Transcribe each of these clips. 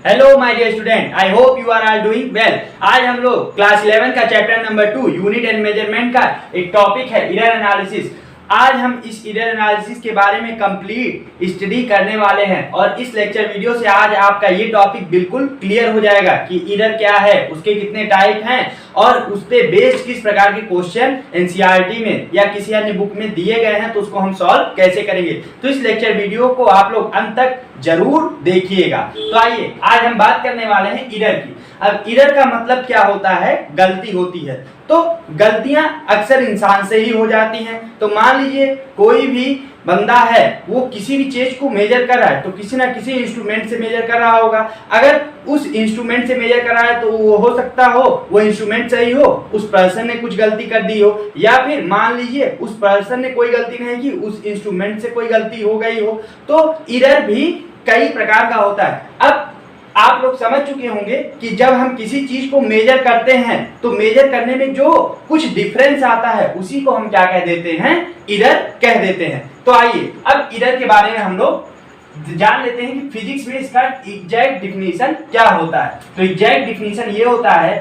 Hello my dear student, I hope you are all doing well. आज हम लोग class 11 का chapter number 2 unit and measurement का एक टॉपिक है एरर एनालिसिस। आज हम इस एरर एनालिसिस के बारे में कंप्लीट स्टडी करने वाले हैं और इस लेक्चर वीडियो से आज आपका ये टॉपिक बिल्कुल क्लियर हो जाएगा कि एरर क्या है, उसके कितने टाइप हैं और उस पे बेस्ड किस प्रकार के क्वेश्चन एनसीईआरटी में या किसी अन्य बुक में दिए गए हैं तो उसको हम सॉल्व कैसे करेंगे। तो इस लेक्चर वीडियो को आप लोग अंत तक जरूर देखिएगा। तो आइए आज हम बात करने वाले हैं एरर की। अब एरर का मतलब क्या होता है? गलती होती है। तो गलतियां अक्सर इंसान से ही हो जाती हैं। तो मान लीजिए कोई भी बंदा है, वो किसी भी चीज को मेजर कर रहा है तो किसी ना किसी इंस्ट्रूमेंट से मेजर कर रहा होगा। अगर उस इंस्ट्रूमेंट से मेजर कर रहा है तो वो हो सकता हो वो इंस्ट्रूमेंट सही हो, उस पर्सन ने कुछ गलती कर दी हो, या फिर मान लीजिए उस पर्सन ने कोई गलती नहीं की, उस इंस्ट्रूमेंट से कोई गलती हो गई हो। तो एरर भी कई प्रकार का होता है। अब आप लोग समझ चुके होंगे कि जब हम किसी चीज को मेजर करते हैं तो मेजर करने में जो कुछ डिफरेंस आता है उसी को हम क्या कह देते हैं? एरर कह देते हैं। तो आइए अब एरर के बारे में हम लोग जान लेते हैं कि फिजिक्स में इसका एग्जैक्ट डिफिनीशन क्या होता है। तो एग्जैक्ट डिफिनीशन ये होता है,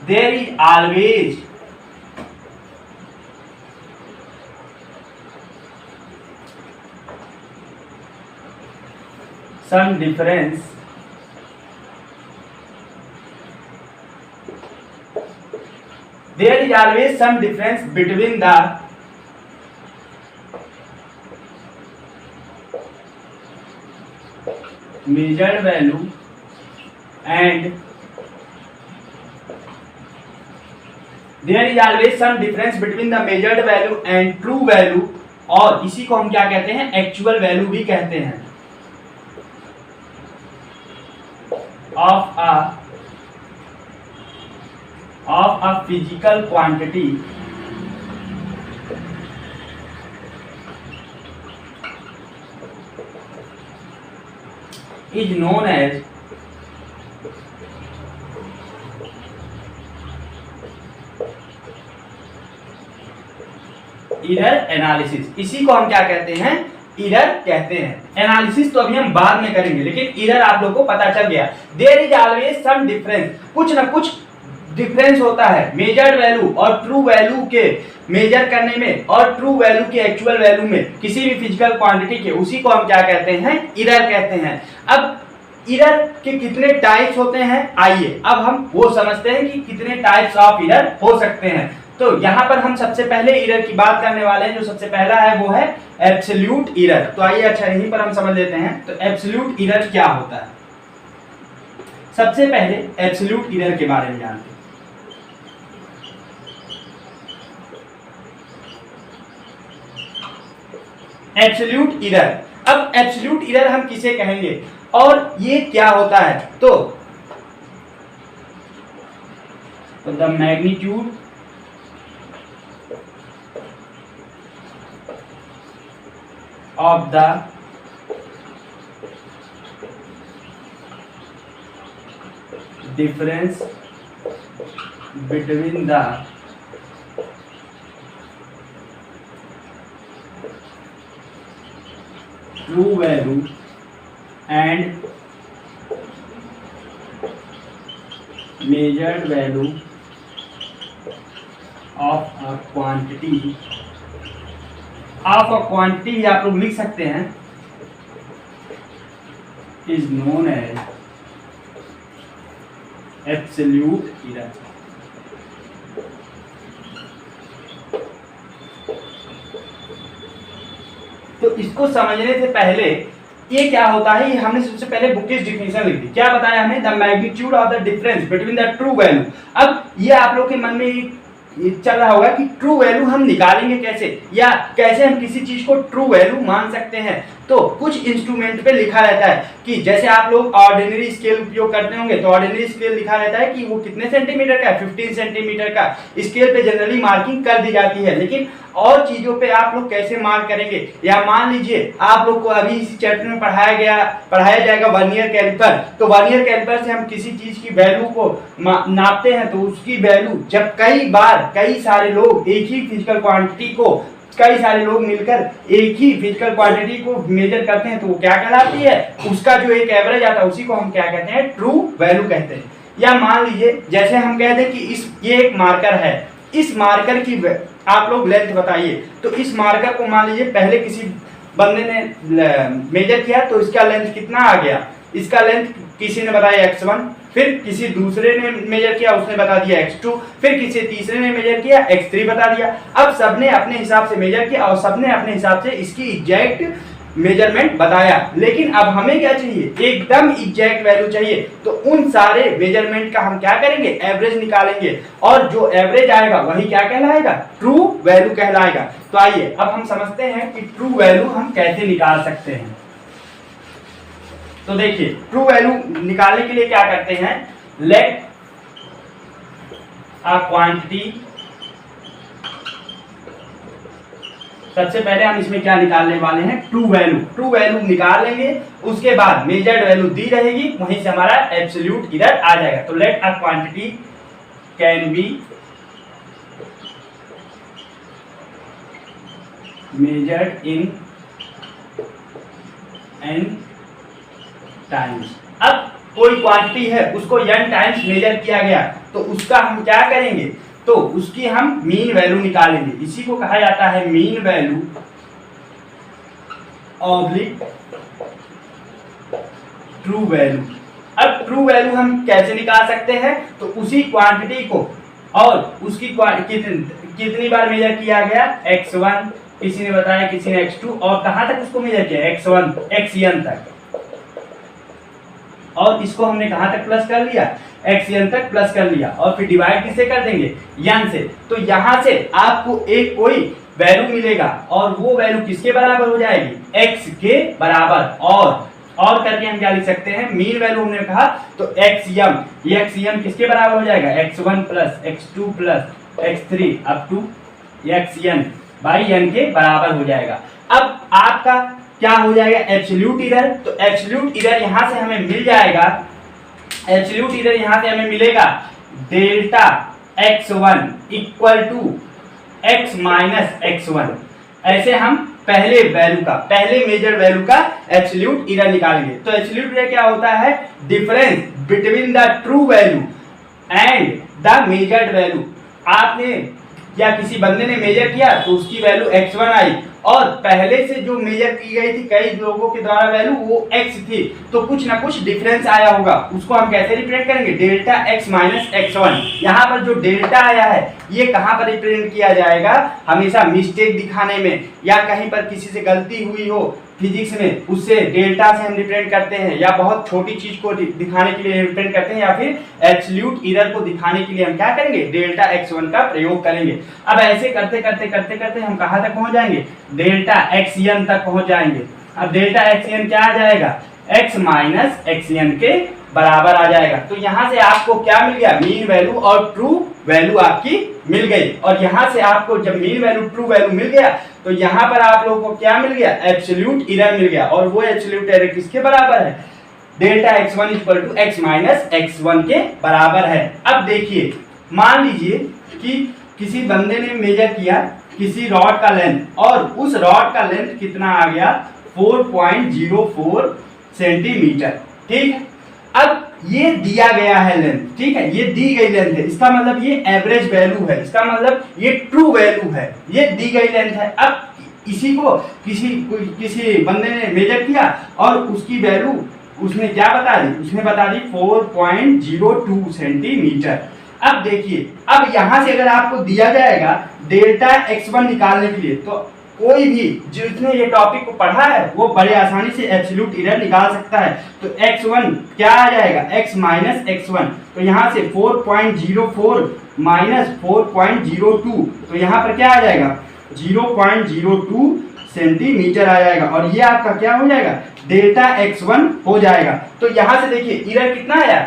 there is always some difference there is always some difference between the measured value and there is always some difference between the measured value and true value, और इसी को हम क्या कहते हैं? एक्चुअल वैल्यू भी कहते हैं। of a physical quantity is known as error analysis. इसी को हम क्या कहते हैं? एरर कहते हैं। एनालिसिस तो अभी हम बाद में करेंगे, लेकिन एरर आप लोगों को पता चल गया। There is always some difference, कुछ ना कुछ डिफरेंस होता है मेजर्ड वैल्यू और ट्रू वैल्यू के मेजर करने में और ट्रू वैल्यू के एक्चुअल वैल्यू में किसी भी फिजिकल क्वांटिटी के, उसी को हम क्या कहते हैं? एरर कहते हैं। अब एरर के कितने टाइप्स होते हैं, आइए अब हम वो समझते हैं कि कितने टाइप्स ऑफ एरर हो सकते हैं। तो यहाँ पर हम सबसे पहले एरर की बात करने वाले हैं। जो सबसे पहला है वो है एब्सोल्यूट एरर। तो आइए अच्छा यहीं पर हम समझ लेते हैं। तो एब्सोल्यूट एरर क्या होता है? सबसे पहले एब्सोल्यूट एरर के बारे में जानते हैं। एब्सोल्यूट एरर, अब एब्सोल्यूट एरर हम किसे कहेंगे और ये क्या होता है? तो the magnitude of the difference between the true value and measured value of a quantity of a quantity भी आप लोग लिख सकते हैं, is known as absolute error. तो इसको समझने से पहले ये क्या होता है, ये हमने सबसे पहले बुकिश डिफिनीशन लिख दी। क्या बताया हमने? The magnitude of the difference between the true value. अब ये आप लोग के मन में ये चल रहा होगा कि ट्रू वैल्यू हम निकालेंगे कैसे, या कैसे हम किसी चीज को ट्रू वैल्यू मान सकते हैं। तो कुछ इंस्ट्रूमेंट पे लिखा रहता है कि जैसे आप लोग ऑर्डिनरी स्केल उपयोग करते होंगे तो ऑर्डिनरी स्केल लिखा रहता है कि वो कितने सेंटीमीटर का है, 15 सेंटीमीटर का। स्केल पे जनरली मार्किंग कर दी जाती है, लेकिन और चीजों पे आप लोग कैसे मार्क करेंगे? या मान लीजिए आप लोग को अभी इस चैप्टर में पढ़ाया जाएगा वर्नियर कैलिपर। तो वर्नियर कैलिपर से हम किसी चीज की वैल्यू को नापते हैं, तो उसकी वैल्यू जब कई सारे लोग एक ही फिजिकल क्वांटिटी को कई सारे लोग मिलकर एक ही फिजिकल क्वांटिटी को मेजर करते हैं तो वो क्या कहलाती है, उसका जो एक एवरेज आता है उसी को हम क्या कहते हैं, ट्रू वैल्यू कहते हैं। या मान लीजिए जैसे हम कहते हैं कि ये एक मार्कर है, इस मार्कर की आप लोग लेंथ बताइए, तो इस मार्कर को मान लीजिए पहले किसी बंदे ने मेजर किया तो इसका लेंथ कितना आ गया, इसका लेंथ किसी ने बताया x1, फिर किसी दूसरे ने मेजर किया उसने बता दिया x2, फिर किसी तीसरे ने मेजर किया x3 बता दिया। अब सबने अपने हिसाब से मेजर किया और सबने अपने हिसाब से इसकी एग्जैक्ट मेजरमेंट बताया, लेकिन अब हमें क्या चाहिए, एकदम एग्जैक्ट वैल्यू चाहिए। तो उन सारे मेजरमेंट का हम क्या करेंगे, एवरेज निकालेंगे, और जो एवरेज आएगा वही क्या कहलाएगा, ट्रू वैल्यू कहलाएगा। तो आइए अब हम समझते हैं कि ट्रू वैल्यू हम कैसे निकाल सकते हैं। तो देखिए ट्रू वैल्यू निकालने के लिए क्या करते हैं, लेट अ क्वांटिटी, सबसे पहले हम इसमें क्या निकालने वाले हैं, ट्रू वैल्यू। ट्रू वैल्यू निकाल लेंगे, उसके बाद मेजर्ड वैल्यू दी रहेगी, वहीं से हमारा एब्सोल्यूट इधर आ जाएगा। तो let a quantity can be measured in n times. अब कोई क्वांटिटी है उसको n टाइम्स मेजर किया गया, तो उसका हम क्या करेंगे, तो उसकी हम मीन वैल्यू निकालेंगे। इसी को कहा जाता है mean value oblique true value. अब ट्रू वैल्यू हम कैसे निकाल सकते हैं, तो उसी क्वांटिटी को और उसकी कितनी बार मेजर किया गया, x1, किसी ने बताया किसी ने x2, और कहां तक उसको मेजर किया, x1 xn तक, और इसको हमने कहां तक प्लस कर लिया, xn तक प्लस कर लिया, और फिर डिवाइड किससे कर देंगे, n से। तो यहां से आपको एक कोई वैल्यू मिलेगा और वो वैल्यू किसके बराबर हो जाएगी, x के बराबर। और करके हम क्या लिख सकते हैं, मीन वैल्यू हमने कहा तो xm, ये xm किसके बराबर हो जाएगा, x1 plus x2 plus x3 up to xn by n के बराबर हो जाएगा। अब आपका क्या हो जाएगा, एब्सोल्यूट इरर। तो एब्सोल्यूट इरर यहां से हमें मिल जाएगा, एब्सोल्यूट इरर यहां से हमें मिलेगा delta x1 equal to x minus x1। ऐसे हम पहले मेजर वैल्यू का एब्सोल्यूट इरर निकालेंगे। तो एब्सोल्यूट इरर क्या होता है, difference between the true value and the measured value. आपने या किसी बंदे ने मेजर किया तो उसकी वैल्यू x1 आई, और पहले से जो मेजर की गई थी कई लोगों के द्वारा वैल्यू वो x थी, तो कुछ ना कुछ डिफरेंस आया होगा, उसको हम कैसे रिप्रेजेंट करेंगे, डेल्टा x माइनस x1। यहाँ पर जो डेल्टा आया है ये कहाँ पर रिप्रेजेंट किया जाएगा, हमेशा मिस्टेक दिखाने में, या कहीं पर किसी से गलती हुई हो फिजिक्स में, उससे डेल्टा से हम रिप्रेजेंट करते हैं, या बहुत छोटी चीज को दिखाने के लिए रिप्रेजेंट करते हैं, या फिर एब्सोल्यूट इरर को दिखाने के लिए हम क्या करेंगे, डेल्टा x1 का प्रयोग करेंगे। अब ऐसे करते करते करते करते हम कहां तक पहुंच जाएंगे, डेल्टा xn तक पहुंच जाएंगे। अब डेल्टा xn क्या आ जाएगा, x माइनस xn के बराबर आ जाएगा। तो यहां से आपको क्या मिल गया, मीन वैल्यू और ट्रू वैल्यू आपकी मिल गई। और यहां से आपको जब मीन वैल्यू ट्रू वैल्यू मिल गया तो यहां पर आप लोगों को क्या मिल गया, एब्सोल्यूट इरर मिल गया। और वो एब्सोल्यूट इरर किसके बराबर है, delta x1 equal to x minus x1 के बराबर है। अब देखिए मान लीजिए कि किसी बंदे ने मेजर किया किसी रॉड का लेंथ, और उस रॉड का लेंथ कितना आ गया, 4.04 सेंटीमीटर। ठीक है, अब ये दिया गया है लेंथ, ठीक है, ये दी गई लेंथ है, इसका मतलब ये एवरेज वैल्यू है, इसका मतलब ये ट्रू वैल्यू है, ये दी गई लेंथ है। अब इसी को किसी बंदे ने मेजर किया और उसकी वैल्यू उसने क्या बता दी, उसने बता दी 4.02 सेंटीमीटर। अब देखिए, अब यहां से अगर आपको दिया जाएगा डेल्टा x1 निकालने के लिए, तो कोई भी जिसने ये टॉपिक को पढ़ा है वो बड़े आसानी से एब्सोल्यूट इरर निकाल सकता है। तो x1 क्या आ जाएगा, x माइनस x1, तो यहाँ से 4.04 माइनस 4.02, तो यहाँ पर क्या आ जाएगा, 0.02 सेंटीमीटर आ जाएगा, और ये आपका क्या हो जाएगा, डेल्टा x1 हो जाएगा। तो यहाँ से देखिए इरर कितना आया,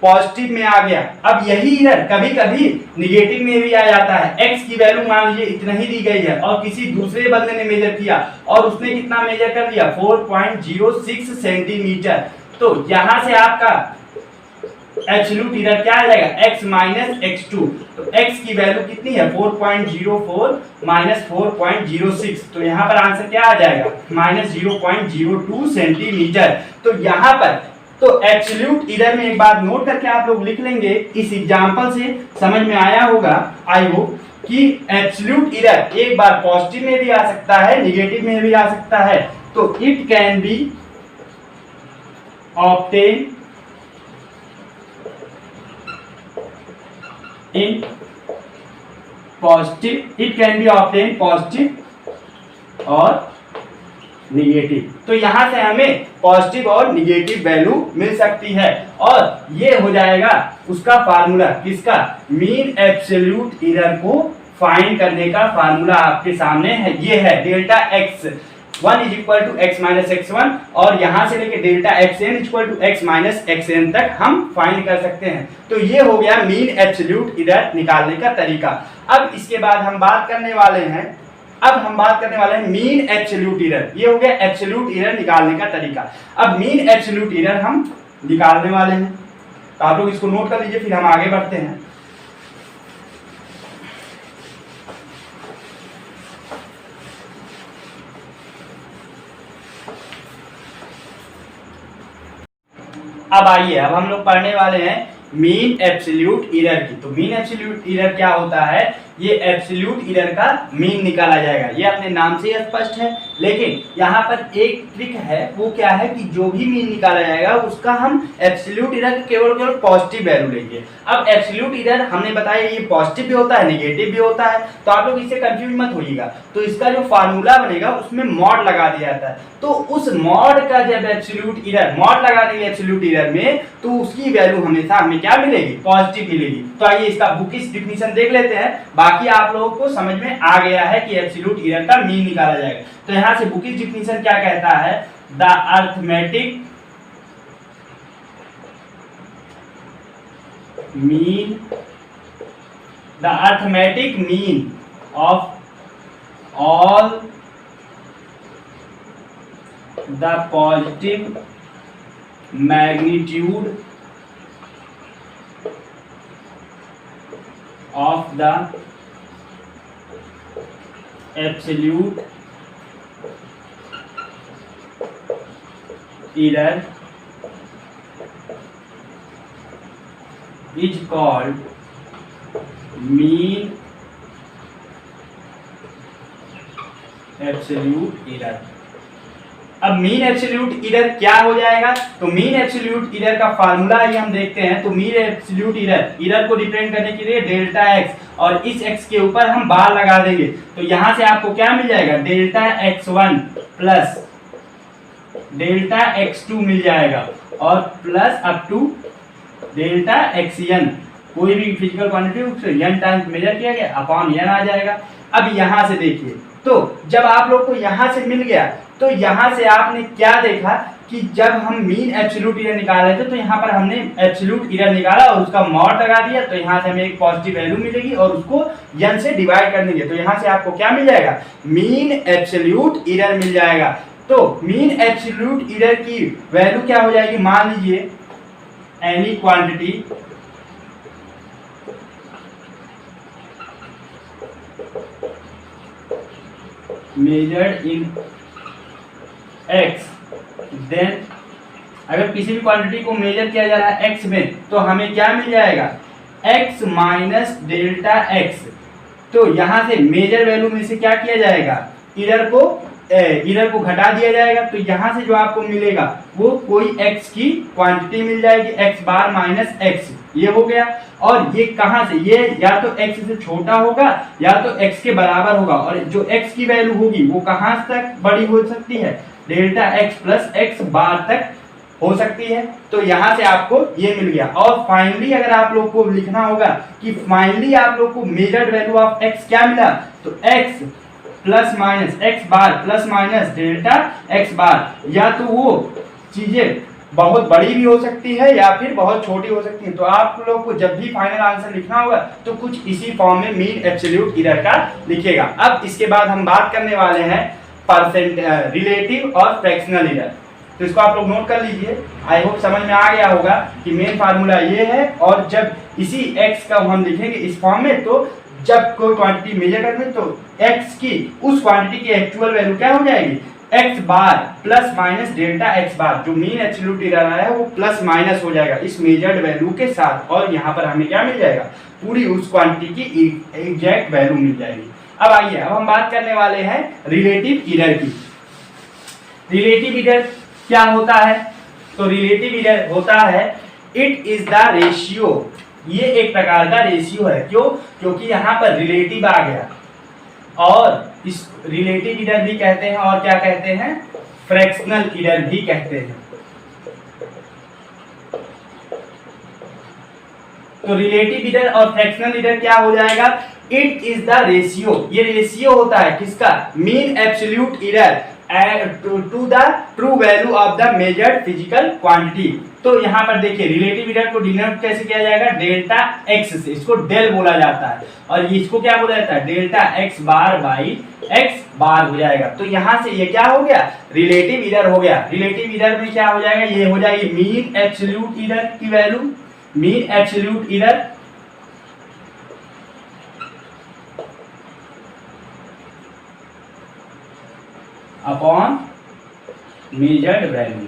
पॉजिटिव में आ गया। अब यही इरर कभी कभी निगेटिव में भी आ जाता है। x की वैल्यू मान लीजिए इतना ही दी गई है और किसी दूसरे बंदे ने मेजर किया और उसने कितना मेजर कर लिया, 4.06 सेंटीमीटर। तो यहां से आपका एब्सोल्यूट इरर क्या आ जाएगा x माइनस x2। तो x की वैल्यू कितनी है 4.04 माइनस 4.06, तो यहाँ पर आंसर क्या आ जाएगा माइनस 0.02 सेंटीमीटर। तो यहाँ पर तो एब्सोल्यूट इरर में एक बात नोट करके आप लोग लिख लेंगे, इस एग्जांपल से समझ में आया होगा आई होप कि एब्सोल्यूट इरर एक बार पॉजिटिव में भी आ सकता है, नेगेटिव में भी आ सकता है। तो it can be obtain in positive, it can be obtain positive और निगेटिव। तो यहां से हमें पॉजिटिव और निगेटिव वैल्यू मिल सकती है और ये हो जाएगा उसका फार्मूला, किसका, मीन एब्सोल्यूट इरर को फाइंड करने का फार्मूला आपके सामने है। ये है delta x1 is equal to x minus x1 और यहां से लेके delta xn is equal to x minus xn तक हम फाइंड कर सकते हैं। तो ये हो गया मीन एब्सोल्यूट इरर निकालने का तरीका। अब इसके बाद हम बात करने वाले हैं मीन एब्सोल्यूट इरर। ये हो गया एब्सोल्यूट इरर निकालने का तरीका। अब मीन एब्सोल्यूट इरर हम निकालने वाले हैं, तो आप लोग इसको नोट कर लीजिए, फिर हम आगे बढ़ते हैं। अब आइए, अब हम लोग पढ़ने वाले हैं मीन एब्सोल्यूट इरर की। तो मीन एब्सोल्यूट इरर क्या होता है, ये एब्सोल्यूट इरर का मीन निकाला जाएगा। ये अपने नाम से ही स्पष्ट है, लेकिन यहाँ पर एक ट्रिक है, वो क्या है कि जो भी मीन निकाला जाएगा उसका हम एब्सोल्यूट इरर केवल पॉजिटिव वैल्यू लेंगे। अब एब्सोल्यूट इरर हमने बताया ये पॉजिटिव भी होता है, नेगेटिव भी होता है, तो आप लोग इससे कंफ्यूज मत होइएगा। तो इसका जो फार्मूला बनेगा उसमें मॉड लगा दिया जाता है, तो उस मॉड का जब एब्सोल्यूट इरर मॉड लगा देंगे एब्सोल्यूट इरर में, तो उसकी वैल्यू हमेशा हमें क्या मिलेगी, पॉजिटिव मिलेगी। तो आइए इसका बुकिश डिफिनीशन देख लेते हैं, बाकी आप लोगों को समझ में आ गया है कि एब्सोल्यूट इरर का मीन निकाला जाएगा। तो यहां से बुकिश डिफिनीशन क्या कहता है, the arithmetic mean of all the positive magnitude of the absolute error is called mean absolute error। अब मीन एब्सोल्यूट इरर क्या हो जाएगा, तो मीन एब्सोल्यूट इरर का फार्मूला ये हम देखते हैं। तो मीन एब्सोल्यूट इरर को रिप्रेजेंट करने के लिए डेल्टा x और इस x के ऊपर हम बार लगा देंगे, तो यहां से आपको क्या मिल जाएगा, delta x1 plus delta x2 मिल जाएगा और plus up to delta xn, कोई भी physical quantity n times measure किया गया अपॉन n आ जाएगा। अब यहां से देखिए, तो जब आप लोग को यहां से मिल गया, तो यहां से आपने क्या देखा कि जब हम मीन एब्सोल्यूट इरर निकाल रहे थे, तो यहाँ पर हमने एब्सोल्यूट इरर निकाला और उसका मॉड लगा दिया, तो यहाँ से हमें एक पॉजिटिव वैल्यू मिलेगी और उसको n से डिवाइड कर देंगे, तो यहाँ से आपको क्या मिल जाएगा, मीन एब्सोल्यूट इरर मिल जाएगा। तो मीन एब्सोल्यूट इरर की वैल्यू क्या हो जाएगी, मान लीजिए any quantity measured in x, then अगर किसी भी क्वांटिटी को मेजर किया जा रहा है x में, तो हमें क्या मिल जाएगा, x माइनस डेल्टा x। तो यहां से मेजर वैल्यू में से क्या किया जाएगा, इरर को घटा दिया जाएगा, तो यहां से जो आपको मिलेगा वो कोई x की क्वांटिटी मिल जाएगी, x बार माइनस x, ये हो गया। और ये कहां से, ये या तो x से छोटा होगा या तो x के बराबर होगा, और जो x की वैल्यू होगी वो कहां तक बड़ी हो सकती है, डेल्टा x प्लस x बार तक हो सकती है। तो यहां से आपको ये मिल गया। और फाइनली अगर आप लोग को लिखना होगा कि फाइनली आप लोग को मेजर्ड वैल्यू ऑफ x क्या मिला, तो x प्लस माइनस x बार प्लस माइनस डेल्टा x बार, या तो वो चीजें बहुत बड़ी भी हो सकती है या फिर बहुत छोटी हो सकती है। तो आप लोग को जब भी फाइनल आंसर लिखना होगा तो कुछ इसी फॉर्म में मीन एब्सोल्यूट इरर का लिखिएगा। अब इसके बाद हम बात करने वाले हैं रिलेटिव और फ्रैक्शनल इरर। तो इसको आप लोग नोट कर लीजिए। आई होप समझ में आ गया होगा कि मेन फार्मूला ये है, और जब इसी x का हम लिखेंगे इस फॉर्म में, तो जब कोई क्वांटिटी मेजर करते हैं तो x की उस क्वांटिटी की एक्चुअल वैल्यू क्या हो जाएगी, x बार प्लस माइनस डेल्टा x बार, जो मीन एब्सोल्यूट एरर है वो प्लस माइनस हो जाएगा इस मेजर्ड वैल्यू के साथ, और यहाँ पर हमें क्या मिल जाएगा, पूरी उस क्वांटिटी की एग्जैक्ट वैल्यू मिल जाएगी। अब आइए, अब हम बात करने वाले हैं रिलेटिव एरर की। रिलेटिव एरर क्या होता है, तो रिलेटिव एरर होता है इट इज द रेशियो, ये एक प्रकार का रेशियो है। क्यों, क्योंकि यहाँ पर रिलेटिव आ गया, और इस रिलेटिव एरर भी कहते हैं, और क्या कहते हैं, फ्रैक्शनल एरर भी कहते हैं। तो रिलेटिव एरर और फ्रैक्शनल एरर क्या हो जाएगा, इट इज द रेशियो, ये रेशियो होता है किसका, mean absolute error to the true value of the measured physical quantity. तो यहाँ पर देखिए रिलेटिव एरर को डिनोट कैसे किया जाएगा, डेल्टा x से, इसको डेल बोला जाता है, और इसको क्या बोला जाता है, delta x bar by x बार हो जाएगा। तो यहाँ से ये क्या हो गया, रिलेटिव एरर हो गया। रिलेटिव एरर में क्या हो जाएगा, ये हो जाएगी मीन एब्सोल्यूट एरर की value, mean absolute error upon measured value.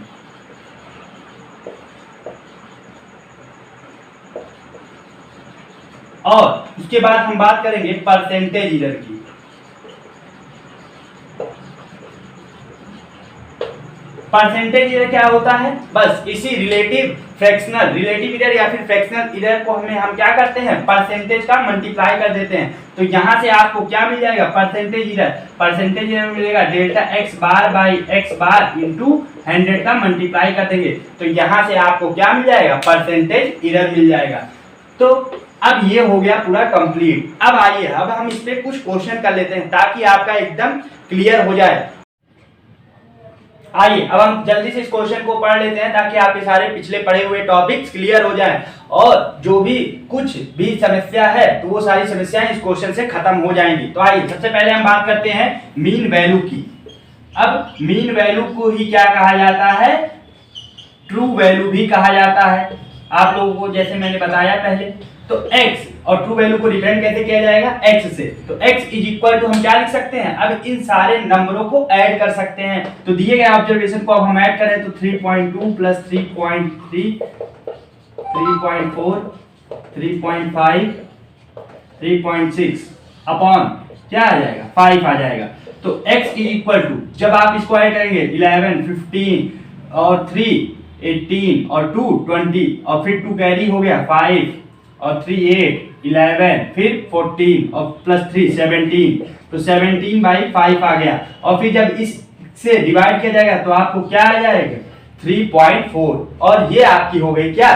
और उसके बाद हम बात करेंगे परसेंटेज एरर की। परसेंटेज एरर क्या होता है, बस इसी रिलेटिव एरर या फिर फ्रैक्शनल एरर को हम क्या करते हैं, परसेंटेज का मल्टीप्लाई कर देते हैं। तो यहाँ से आपको क्या मिल जाएगा, परसेंटेज एरर मिलेगा delta x bar by x bar into 100 का मल्टीप्लाई कर देंगे, तो यहाँ से आपको क्या मिल जाएगा, परसेंटेज एरर मिल जाएगा। तो अब ये हो गया पूरा कंप्लीट। अब आइए, अब हम इस पे कुछ क्वेश्चन कर लेते हैं ताकि आपका एकदम क्लियर हो जाए। आइए अब हम जल्दी से इस क्वेश्चन को पढ़ लेते हैं ताकि आपके सारे पिछले पढ़े हुए टॉपिक्स क्लियर हो जाएं, और जो भी कुछ भी समस्या है तो वो सारी समस्याएं इस क्वेश्चन से खत्म हो जाएंगी। तो आइए सबसे पहले हम बात करते हैं मीन वैल्यू की। अब मीन वैल्यू को ही क्या कहा जाता है, ट्रू वैल्यू भी कहा जाता है। आप लोगों को जैसे मैंने बताया पहले, तो x और ट्रू वैल्यू को रिप्रेजेंट कैसे किया जाएगा, x से। तो x इज इक्वल टू हम क्या लिख सकते हैं, अब इन सारे नंबरों को ऐड कर सकते हैं। तो दिए गए ऑब्जर्वेशन को अब हम ऐड करें तो 3.2 प्लस 3.3, 3.4, 3.5, 3.6 अपॉन क्या आ जाएगा, 5 आ जाएगा। तो x इज इक्वल टू, जब आप इसको ऐड करेंगे 11, 15 और 3 18 और 2 20, और फिर 2 कैरी हो गया 5 और 3 8 11, फिर 14 और प्लस 3 17, तो 17/5 आ गया। और फिर जब इससे डिवाइड किया जाएगा तो आपको क्या आ जाएगा, 3.4, और ये आपकी हो गई क्या,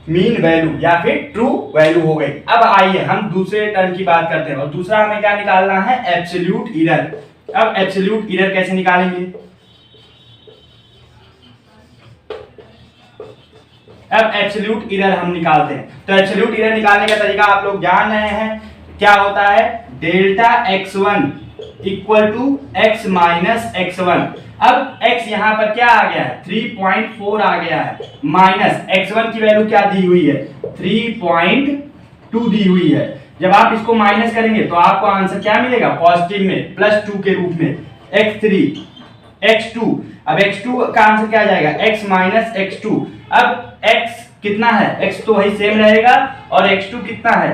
मीन वैल्यू या फिर ट्रू वैल्यू हो गई। अब आइए हम दूसरे टर्म की बात करते हैं, और दूसरा हमें क्या निकालना है, एब्सोल्यूट एरर। अब एब्सोल्यूट एरर कैसे निकालेंगे, अब एब्सोल्यूट एरर हम निकालते हैं। तो एब्सोल्यूट एरर निकालने का तरीका आप लोग जान रहे हैं, क्या होता है, delta x1 equal to x minus x1। अब x यहाँ पर क्या आ गया है, 3.4 आ गया है, माइनस x1 की वैल्यू क्या दी हुई है, 3.2 दी हुई है। जब आप इसको माइनस करेंगे तो आपको आंसर क्या मिलेगा, पॉजिटिव में +2 के रूप में, x3 x2। अब x2 का आंसर क्या आ जाएगा, x माइनस x2। अब x कितना है, x तो वही सेम रहेगा, और x2 कितना है,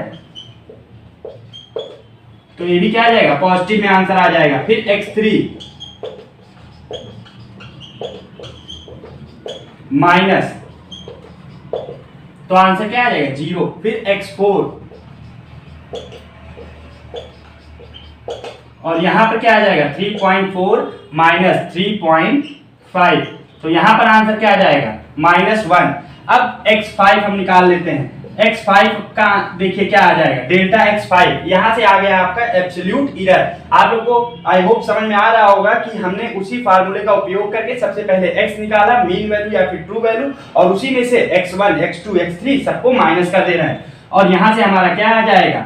तो ये भी क्या आ जाएगा, पॉजिटिव में आंसर आ जाएगा। फिर x3 माइनस, तो आंसर क्या आ जाएगा, 0। फिर x4, और यहां पर क्या आ जाएगा, 3.4 माइनस 3.5, तो यहां पर आंसर क्या आ जाएगा, -1। अब x5 हम निकाल लेते हैं। x5 का देखिए क्या आ जाएगा, डेल्टा x5, यहां से आ गया आपका एब्सोल्यूट एरर। आप लोग को आई होप समझ में आ रहा होगा कि हमने उसी फार्मूले का उपयोग करके सबसे पहले x निकाला, मीन वैल्यू या फिर ट्रू वैल्यू, और उसी में से x1 x2 x3 सबको माइनस कर दे रहे हैं, और यहां से हमारा क्या आ जाएगा,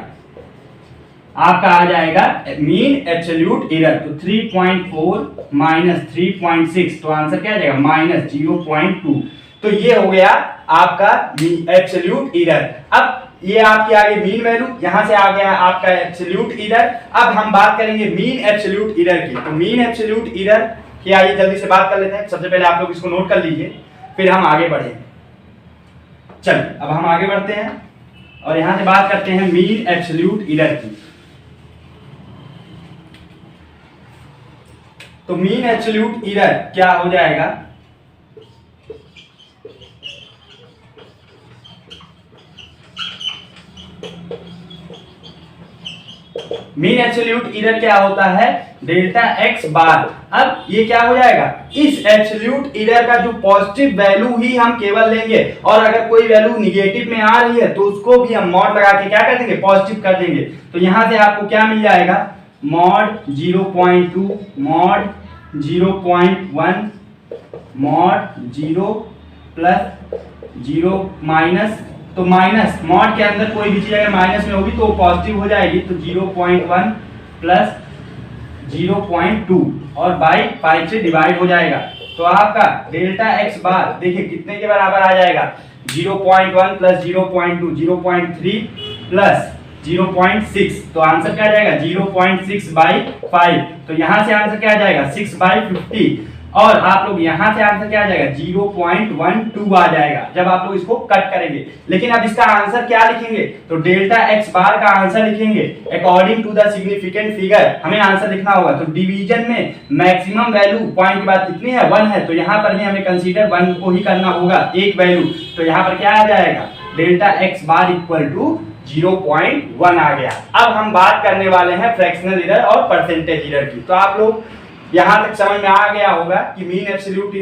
आपका आ जाएगा मीन एब्सोल्यूट एरर। तो 3.4 माइनस 3.6, तो आंसर क्या आ जाएगा माइनस 0.2। तो ये हो गया आपका एब्सोल्यूट एरर। अब ये आपकी आ गई मीन वैल्यू, यहां से आ गया आपका एब्सोल्यूट एरर। अब हम बात करेंगे मीन एब्सोल्यूट एरर की। तो मीन एब्सोल्यूट एरर की आइए जल्दी से बात कर लेते हैं। सबसे पहले आप लोग इसको नोट कर लीजिए, फिर हम आगे बढ़ेंगे। चलिए अब हम आगे बढ़ते हैं और यहां से बात करते हैं मीन एब्सोल्यूट एरर की। तो मीन एब्सोल्यूट एरर क्या हो जाएगा, मीन एब्सोल्यूट एरर क्या होता है, डेल्टा एक्स बार। अब ये क्या हो जाएगा, इस एब्सोल्यूट एरर का जो पॉजिटिव वैल्यू ही हम केवल लेंगे, और अगर कोई वैल्यू निगेटिव में आ रही है तो उसको भी हम मॉड लगा के क्या कर देंगे, पॉजिटिव कर देंगे। तो यहां से आपको क्या मिल जाएगा, mod 0.2, mod 0.1, mod 0 plus 0 minus, तो माइनस मॉड के अंदर कोई भी चीज अगर माइनस में होगी तो पॉजिटिव हो जाएगी। तो 0.1 प्लस 0.2 और बाई 5 से डिवाइड हो जाएगा। तो आपका डेल्टा एक्स बार देखिए कितने के बराबर आ जाएगा, 0.1 प्लस 0.2, 0.3 प्लस 0.6। तो आंसर क्या आ जाएगा 0.6 बाई 5। तो यहां से आंसर क्या आ जाएगा 6 बाई 50। और आप लोग यहां से आंसर क्या आ जाएगा 0.12 आ जाएगा जब आप लोग इसको कट करेंगे। लेकिन अब इसका आंसर क्या लिखेंगे, तो डेल्टा एक्स बार का आंसर लिखेंगे according to the significant figure. हमें आंसर लिखना होगा। तो डिवीजन में मैक्सिमम वैल्यू पॉइंट के बाद कितनी है, 1 है। तो यहां पर भी हमें कंसीडर 1 को ही करना होगा, एक वैल्यू। तो यहां पर क्या आ जाएगा, delta X bar equal to 0.1 आ गया। अब हम बात करने वाले हैं फ्रैक्शनल एरर और परसेंटेज एरर की। तो आप लोग यहां तक समझ में आ गया होगा कि मीन एब्सोल्यूट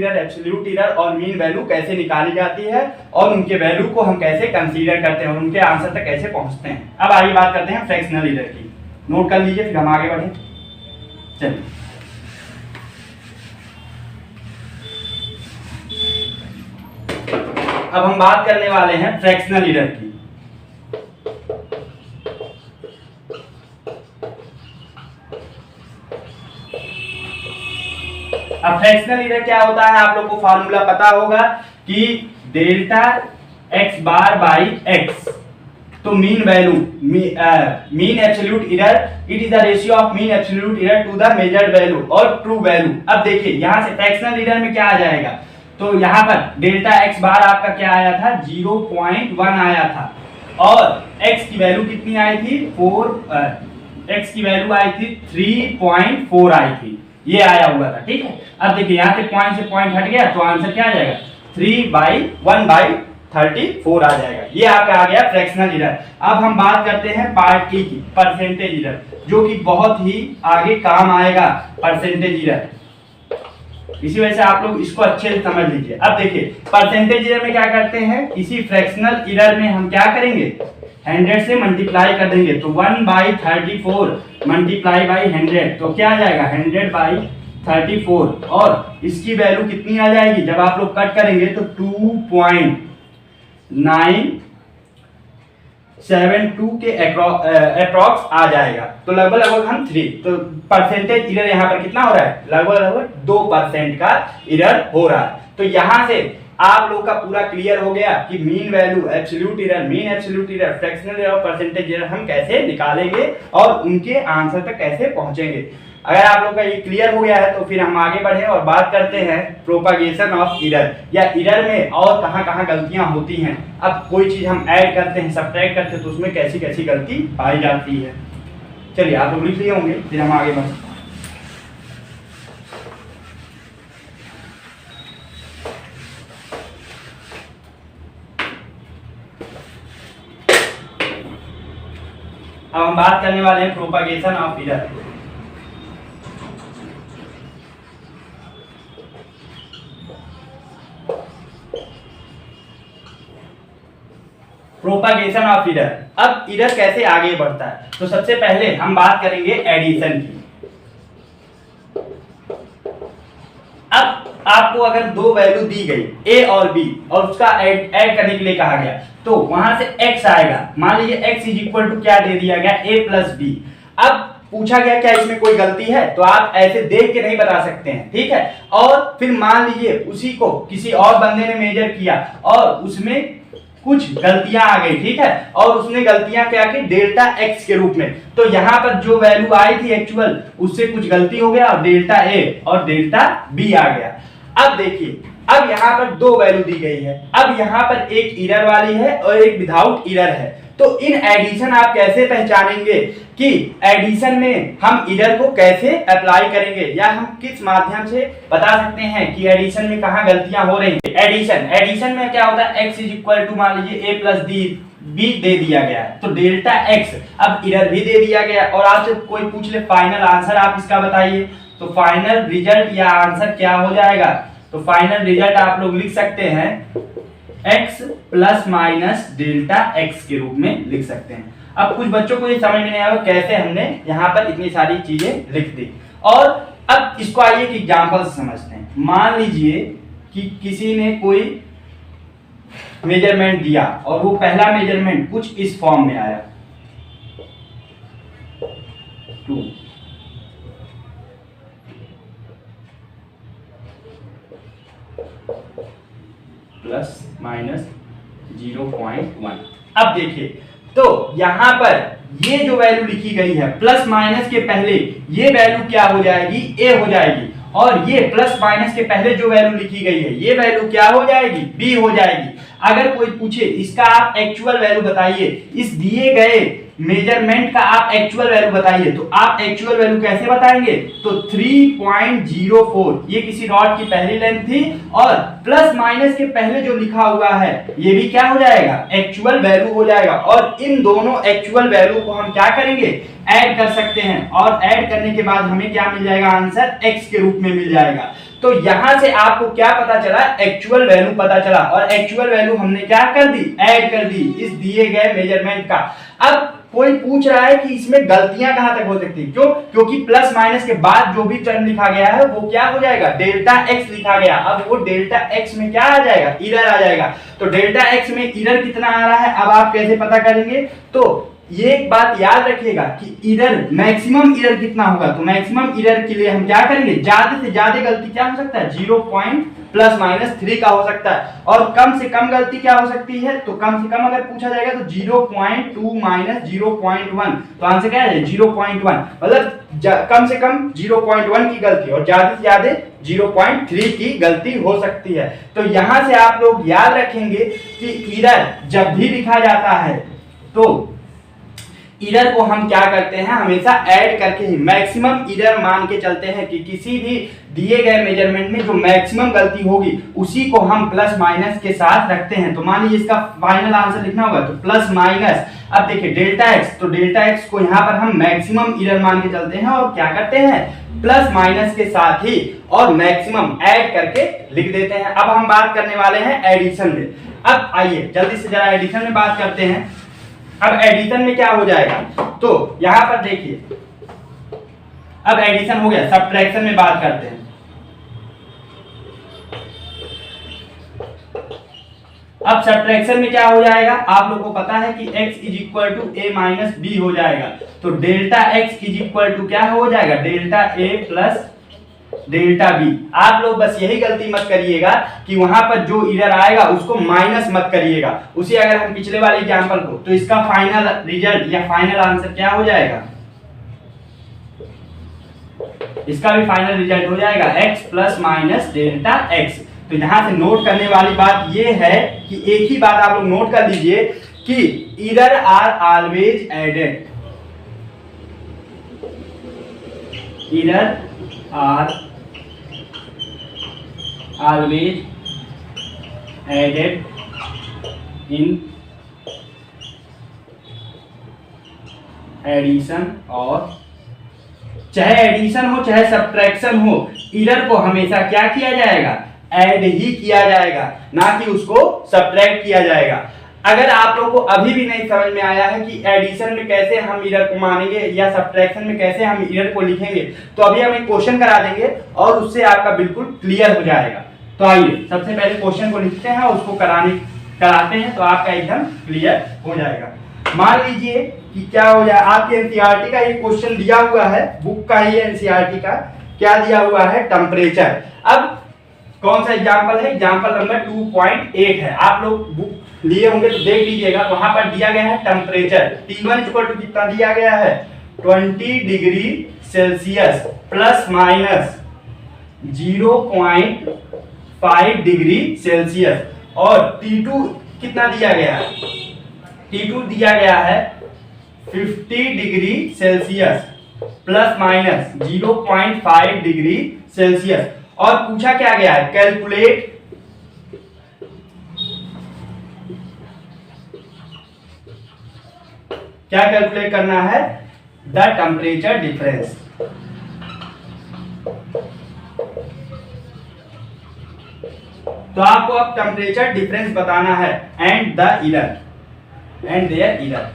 एरर और मीन वैल्यू कैसे निकाली जाती है और उनके वैल्यू को हम कैसे कंसीडर करते हैं और उनके आंसर तक कैसे पहुंचते हैं। अब आगे बात करते हैं फ्रैक्शनल एरर की। नोट कर लीजिए फिर हम आगे बढ़ें। चलिए अब हम बात करने वाले हैं फ्रैक्शनल एरर की। अब फ्रैक्शनल एरर क्या होता है, आप लोग को फार्मूला पता होगा कि delta X bar by X. तो mean value mean absolute error, it is the ratio of mean absolute error to the measured value और ट्रू वैल्यू। अब देखिए यहां से फ्रैक्शनल एरर में क्या आ जाएगा, तो यहां पर डेल्टा एक्स बार आपका क्या आया था 0.1 आया था और एक्स की वैल्यू कितनी आई थी 4, एक्स की वैल्यू आई थी 3.4 आई थी, ये आया हुआ था। ठीक है, अब देखिए यहां से पॉइंट हट गया तो आंसर क्या आ जाएगा 3/1/34 आ जाएगा। ये आपका आ गया फ्रैक्शनल एरर। अब हम बात करते हैं पार्ट ई की, परसेंटेज एरर, जो कि बहुत ही आगे काम आएगा परसेंटेज एरर। इसी वजह से आप लोग इसको अच्छे से समझ लीजिए। अब देखिए परसेंटेज एरर में क्या करते हैं, इसी फ्रैक्शनल एरर में हम क्या करेंगे 100 से मल्टीप्लाई कर देंगे। तो 1/34 मल्टीप्लाई बाई 100, तो क्या आ जाएगा 100/34 और इसकी वैल्यू कितनी आ जाएगी जब आप लोग कट करेंगे तो 2.972 के अप्रॉक्स आ जाएगा। तो लगभग हम 3, तो परसेंटेज एरर यहाँ पर कितना हो रहा है, लगभग 2% का एरर हो रहा है। तो यहाँ से आप लोग का पूरा क्लियर हो गया कि mean value, absolute error, mean absolute error, fractional error और परसेंटेज एरर हम कैसे निकालेंगे और उनके आंसर तक कैसे पहुंचेंगे। अगर आप लोग का ये क्लियर हो गया है तो फिर हम आगे बढ़े और बात करते हैं प्रोपागेशन ऑफ एरर, या एरर में और कहां-कहां गलतियां होती हैं। अब कोई चीज हम ऐड करते हैं, सब्ट्रैक्ट करते हैं, तो उसमें कैसी गलती पाई जाती है। चलिए आप लोग लिख लिए होंगे, फिर हम आगे बढ़ते हैं। अब हम बात करने वाले हैं propagation of error. Propagation of error, अब एरर कैसे आगे बढ़ता है, तो सबसे पहले हम बात करेंगे एडिशन की। अब आपको अगर दो वैल्यू दी गई a और b और उसका ऐड करने के लिए कहा गया, तो वहां से x आएगा। मान लीजिए x इज इक्वल टू क्या दे दिया गया a प्लस बी। पूछा गया क्या इसमें कोई गलती है, तो आप ऐसे देख के नहीं बता सकते हैं, ठीक है। और फिर मान लीजिए उसी को किसी और बंदे ने मेजर किया और उसमें कुछ गलतियां आ गई, ठीक है, और उसने गलतियां क्या की डेल्टा एक्स के रूप में, तो यहाँ पर जो वैल्यू आई थी एक्चुअल उससे कुछ गलती हो गया और डेल्टा ए और डेल्टा बी आ गया। अब देखिए, अब यहाँ पर दो वैल्यू दी गई है, अब यहाँ पर एक इरर वाली है और एक विदाउट इरर है, तो इन एडिशन आप कैसे पहचानेंगे कि एडिशन में हम इरर को कैसे अप्लाई करेंगे, या हम किस माध्यम से बता सकते हैं कि एडिशन में कहाँ गलतियां हो रही हैं। एडिशन में क्या होता है, x इज इक्वल टू मान लीजिए a प्लस बी दे दिया गया है, तो डेल्टा x, अब इरर भी दे दिया गया और आपसे कोई पूछ ले फाइनल आंसर आप इसका बताइए, तो फाइनल रिजल्ट या आंसर क्या हो जाएगा, तो फाइनल रिजल्ट आप लोग लिख सकते हैं x plus minus delta x के रूप में लिख सकते हैं। अब कुछ बच्चों को ये समझ में नहीं आया कैसे हमने यहाँ पर इतनी सारी चीजें लिख दी, और अब इसको आइए कि एग्जांपल से समझते हैं। मान लीजिए कि किसी ने कोई मेजरमेंट दिया और वो पहला मेजरमेंट कुछ इस फॉर्म में आया 2, प्लस माइनस 0.1। अब देखिए, तो यहां पर ये जो वैल्यू लिखी गई है प्लस माइनस के पहले ये वैल्यू क्या हो जाएगी, ए हो जाएगी, और ये प्लस माइनस के पहले जो वैल्यू लिखी गई है ये वैल्यू क्या हो जाएगी, बी हो जाएगी। अगर कोई पूछे इसका आप एक्चुअल वैल्यू बताइए, इस दिए गए मेजरमेंट का आप एक्चुअल वैल्यू बताइए, तो आप एक्चुअल वैल्यू कैसे बताएंगे, तो 3.04, ये किसी रॉड की पहली लेंथ थी और प्लस माइनस के पहले जो लिखा हुआ है ये भी क्या हो जाएगा, एक्चुअल वैल्यू हो जाएगा, और इन दोनों एक्चुअल वैल्यू को हम क्या करेंगे, ऐड कर सकते हैं, और ऐड करने के बाद हमें क्या मिल जाएगा, आंसर x के रूप में मिल जाएगा। तो यहां से आपको क्या पता चला, एक्चुअल वैल्यू पता चला, और एक्चुअल वैल्यू हमने क्या कर दी, ऐड कर दी इस दिए गए मेजरमेंट का। अब कोई पूछ रहा है कि इसमें गलतियां कहां तक हो सकती है, क्यों, क्योंकि प्लस माइनस के बाद जो भी टर्म लिखा गया है वो क्या हो जाएगा, डेल्टा एक्स लिखा गया, अब वो डेल्टा एक्स में क्या आ जाएगा, इरर आ जाएगा। तो डेल्टा एक्स में इरर कितना आ रहा है, अब आप कैसे पता करेंगे, तो ये एक बात याद रखिएगा कि इरर मैक्सिमम इरर कितना होगा, तो मैक्सिमम इरर के लिए हम क्या करेंगे, ज्यादा से ज्यादा गलती क्या हो सकता है, 0.3 का हो सकता है, और कम से कम गलती क्या हो सकती है, तो कम से कम अगर पूछा जाएगा तो 0.2 माइनस 0.1, तो आंसर क्या है 0.1, मतलब कम से कम 0.1 की गलती और ज्यादा से ज्यादा 0.3 की गलती हो सकती है। तो यहां से आप लोग याद रखेंगे कि इरर जब भी लिखा जाता है तो इरर को हम क्या करते हैं, हमेशा ऐड करके ही मैक्सिमम इरर मान के चलते हैं कि किसी भी दिए गए मेजरमेंट में जो मैक्सिमम गलती होगी उसी को हम प्लस माइनस के साथ रखते हैं। तो मान लीजिए इसका फाइनल आंसर लिखना होगा तो प्लस माइनस, अब देखिए डेल्टा एक्स, तो डेल्टा एक्स को यहाँ पर हम मैक्सिमम इरर मान के चलते हैं और क्या करते हैं, प्लस माइनस के साथ ही और मैक्सिमम ऐड करके लिख देते हैं। अब हम बात करने वाले हैं एडिशन में। अब आइए जल्दी से जरा एडिशन में बात करते हैं। अब एडिशन में क्या हो जाएगा, तो यहां पर देखिए अब एडिशन हो गया, सब्ट्रैक्शन में बात करते हैं। अब सब्ट्रैक्शन में क्या हो जाएगा, आप लोगों को पता है कि x is equal to a minus B हो जाएगा, तो delta x is equal to क्या हो जाएगा, delta a plus delta B. आप लोग बस यही गलती मत करिएगा कि वहां पर जो इरर आएगा उसको माइनस मत करिएगा। उसी अगर हम पिछले वाले एग्जांपल को, तो इसका फाइनल रिजल्ट या फाइनल आंसर क्या हो जाएगा, इसका भी फाइनल रिजल्ट हो जाएगा x plus minus delta x। तो यहां से नोट करने वाली बात यह है कि एक ही बात आप लोग नोट कर लीजिए कि error are always added, error are always added in addition, और चाहे एडिशन हो चाहे सब्ट्रैक्शन हो, इरर को हमेशा क्या किया जाएगा, ऐड ही किया जाएगा, ना कि उसको सब्ट्रैक्ट किया जाएगा। अगर आप लोगों को अभी भी नहीं समझ में आया है कि एडिशन में कैसे हम इरर को मानेंगे या सब्ट्रैक्शन में कैसे हम इरर को लिखेंगे, तो अभी हम एक क्वेश्चन करा देंगे और उससे आपका बिल्कुल क्लियर हो जाएगा। तो आइए सबसे पहले क्वेश्चन को लिखते हैं और उसको कराते हैं, तो आपका एकदम क्लियर हो जाएगा। मान लीजिए कि क्या हो जाए। आपके एनसीईआरटी का ये क्वेश्चन दिया हुआ है, बुक का ही एनसीईआरटी का, क्या दिया हुआ है, टेम्परेचर। अब कौन सा एग्जांपल है, एग्जांपल नंबर 2.8 है। आप लोग बुक लिए होंगे तो देख लीजिएगा, वहां पर दिया गया है टेम्परेचर T1 इक्वल टू कितना दिया गया है, 20 degree Celsius plus minus 0.5 degree Celsius, और T2 कितना दिया गया है, T2 दिया गया है 50 degree Celsius plus minus 0.5 degree Celsius. और पूछा क्या गया है, कैलकुलेट क्या कैलकुलेट करना है, द टेम्परेचर डिफरेंस। तो आपको अब टेम्परेचर डिफरेंस बताना है and the error and their error.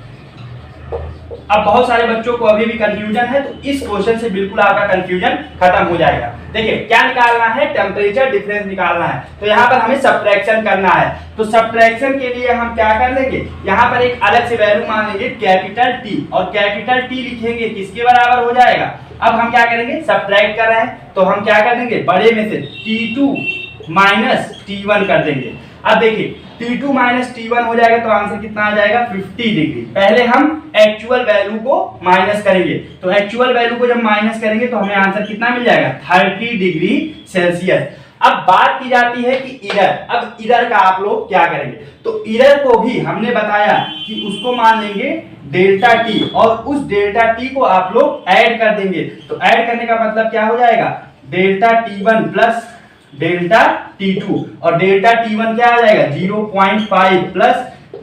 अब बहुत सारे बच्चों को अभी भी कंफ्यूजन है, तो इस क्वेश्चन से बिल्कुल आपका कंफ्यूजन खत्म हो जाएगा। देखिए क्या निकालना है, टेम्परेचर डिफरेंस निकालना है। तो यहाँ पर हमें सब्ट्रैक्शन करना है। तो सब्ट्रैक्शन के लिए हम क्या कर लेंगे, यहाँ पर एक अलग से वैल्यू मान लेंगे कैपिटल T, और कैपिटल T लिखेंगे किसके बराबर हो जाएगा। अब हम क्या करेंगे, सब्ट्रैक्ट कर रहे हैं तो हम क्या कर देंगे, बड़े में से T2 माइनस T1 कर देंगे। अब देखिए T2 माइनस T1 हो जाएगा तो आंसर कितना आ जाएगा, 50 डिग्री। पहले हम एक्चुअल वैल्यू को माइनस करेंगे, तो एक्चुअल वैल्यू को जब माइनस करेंगे तो हमें आंसर कितना मिल जाएगा, 30 डिग्री सेल्सियस। अब बात की जाती है कि इरर, अब इरर का आप लोग क्या करेंगे, तो इरर को भी हमने बताया कि उसको मान लेंगे डेल्टा टी, और उस डेल्टा टी को आप लोग ऐड कर देंगे। तो ऐड करने का मतलब क्या हो जाएगा, delta T1 plus delta T2, और डेल्टा T1 क्या आ जाएगा, 0.5 प्लस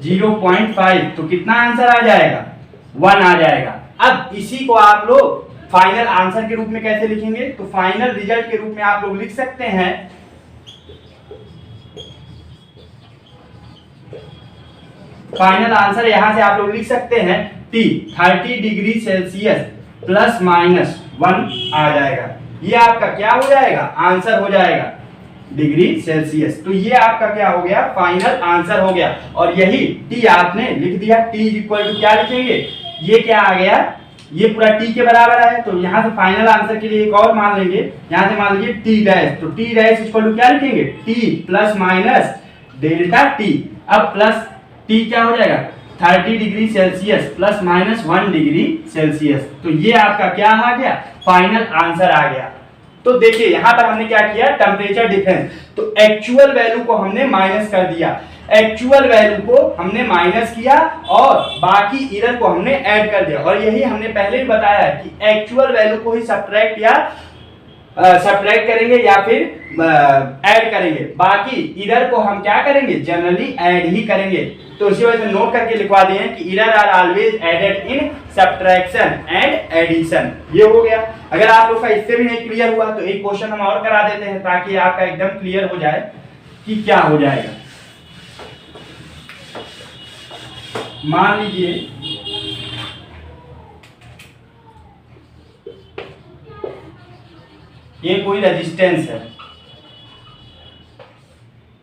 0.5, तो कितना आंसर आ जाएगा, 1 आ जाएगा। अब इसी को आप लोग फाइनल आंसर के रूप में कैसे लिखेंगे, तो फाइनल रिजल्ट के रूप में आप लोग लिख सकते हैं फाइनल आंसर यहां से आप लोग लिख सकते हैं T 30 degree Celsius plus minus 1 आ जाएगा। ये आपका क्या हो जाएगा, आंसर हो जाएगा डिग्री सेल्सियस। तो ये आपका क्या हो गया, फाइनल आंसर हो गया। और यही T आपने लिख दिया, T इक्वल टू क्या लिखेंगे, ये क्या आ गया, ये पूरा T के बराबर है। तो यहाँ से फाइनल आंसर के लिए एक और मान लेंगे, यहाँ से मान लीजिए T डैश, तो T डैश इक्वल टू क्या लिखेंगे, T plus minus delta T। अब प्लस T क्या हो जाएगा, 30 degree Celsius plus minus 1 degree Celsius. तो ये आपका क्या आ गया, फाइनल आंसर आ गया। तो देखिए यहां पर हमने क्या किया, टेम्परेचर डिफरेंस, तो एक्चुअल वैल्यू को हमने माइनस कर दिया, एक्चुअल वैल्यू को हमने माइनस किया और बाकी इरर को हमने ऐड कर दिया। और यही हमने पहले भी बताया कि एक्चुअल वैल्यू को ही सब्ट्रैक्ट या सब्ट्रैक्ट करेंगे या फिर ऐड करेंगे, बाकी इरर को हम क्या करेंगे, जनरली ऐड ही करेंगे। तो इसी वजह से नोट करके लिखवा दिए हैं कि error are always added in subtraction and addition. ये हो गया। अगर आप लोग का इससे भी नहीं क्लियर हुआ तो एक क्वेश्चन हम और करा देते हैं ताकि आपका एकदम क्लियर हो जाए कि क्या हो जाएगा। मान लीजिए ये कोई रेजिस्टेंस है,